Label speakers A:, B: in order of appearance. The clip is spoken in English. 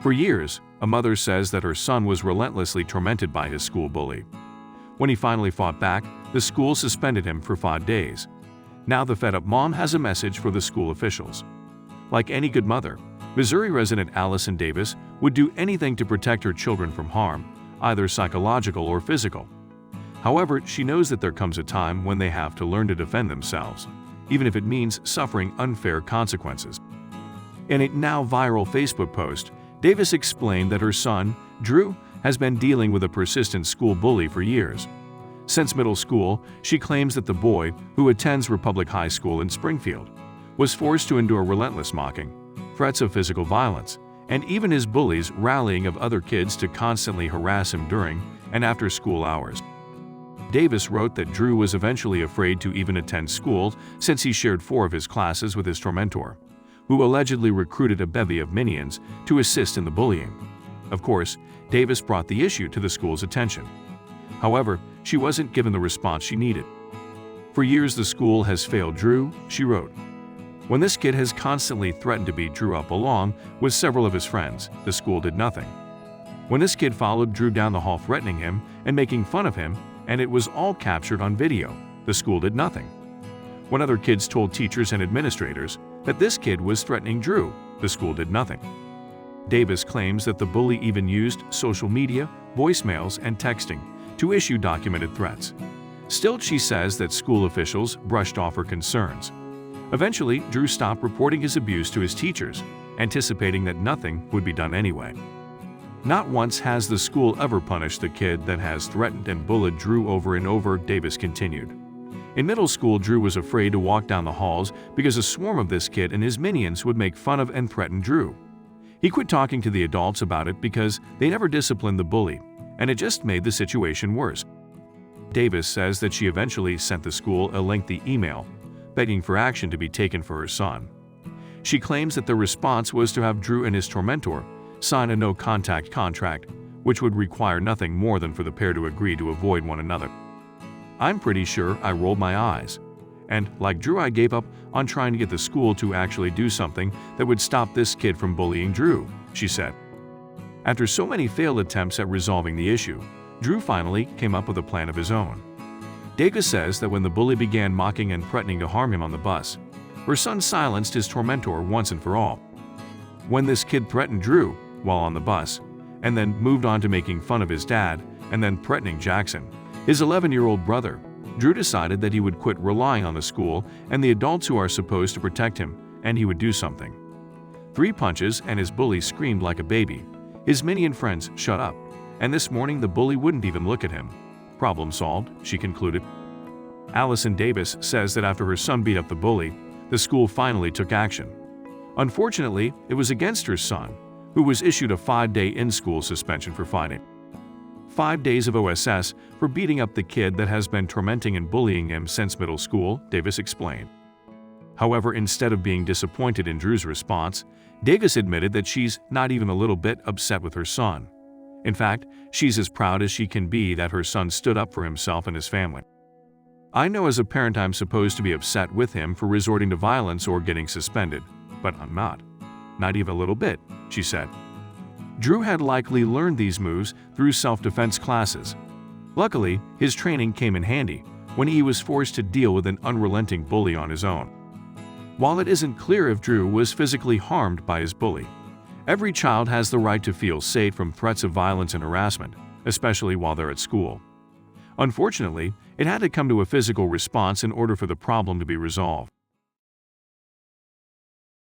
A: For years, a mother says that her son was relentlessly tormented by his school bully. When he finally fought back, the school suspended him for 5 days. Now the fed-up mom has a message for the school officials. Like any good mother, Missouri resident Allison Davis would do anything to protect her children from harm, either psychological or physical. However, she knows that there comes a time when they have to learn to defend themselves, even if it means suffering unfair consequences. In a now viral Facebook post, Davis explained that her son, Drew, has been dealing with a persistent school bully for years. Since middle school, she claims that the boy, who attends Republic High School in Springfield, was forced to endure relentless mocking, threats of physical violence, and even his bullies' rallying of other kids to constantly harass him during and after school hours. Davis wrote that Drew was eventually afraid to even attend school since he shared 4 of his classes with his tormentor, who allegedly recruited a bevy of minions to assist in the bullying. Of course, Davis brought the issue to the school's attention. However, she wasn't given the response she needed. For years the school has failed Drew, she wrote. When this kid has constantly threatened to beat Drew up along with several of his friends, the school did nothing. When this kid followed Drew down the hall threatening him and making fun of him, and it was all captured on video, the school did nothing. When other kids told teachers and administrators that this kid was threatening Drew, the school did nothing. Davis claims that the bully even used social media, voicemails, and texting to issue documented threats. Still, she says that school officials brushed off her concerns. Eventually, Drew stopped reporting his abuse to his teachers, anticipating that nothing would be done anyway. Not once has the school ever punished the kid that has threatened and bullied Drew over and over, Davis continued. In middle school, Drew was afraid to walk down the halls because a swarm of this kid and his minions would make fun of and threaten Drew. He quit talking to the adults about it because they never disciplined the bully, and it just made the situation worse. Davis says that she eventually sent the school a lengthy email, begging for action to be taken for her son. She claims that the response was to have Drew and his tormentor sign a no-contact contract, which would require nothing more than for the pair to agree to avoid one another. I'm pretty sure I rolled my eyes. And, like Drew, I gave up on trying to get the school to actually do something that would stop this kid from bullying Drew, she said. After so many failed attempts at resolving the issue, Drew finally came up with a plan of his own. Davis says that when the bully began mocking and threatening to harm him on the bus, her son silenced his tormentor once and for all. When this kid threatened Drew while on the bus, and then moved on to making fun of his dad and then threatening Jackson, his 11-year-old brother, Drew decided that he would quit relying on the school and the adults who are supposed to protect him, and he would do something. 3 punches and his bully screamed like a baby. His minion friends shut up, and this morning the bully wouldn't even look at him. Problem solved, she concluded. Allison Davis says that after her son beat up the bully, the school finally took action. Unfortunately, it was against her son, who was issued a 5-day in-school suspension for fighting. 5 days of OSS for beating up the kid that has been tormenting and bullying him since middle school, Davis explained. However, instead of being disappointed in Drew's response, Davis admitted that she's not even a little bit upset with her son. In fact, she's as proud as she can be that her son stood up for himself and his family. I know as a parent I'm supposed to be upset with him for resorting to violence or getting suspended, but I'm not. Not even a little bit, she said. Drew had likely learned these moves through self-defense classes. Luckily, his training came in handy when he was forced to deal with an unrelenting bully on his own. While it isn't clear if Drew was physically harmed by his bully, every child has the right to feel safe from threats of violence and harassment, especially while they're at school. Unfortunately, it had to come to a physical response in order for the problem to be resolved.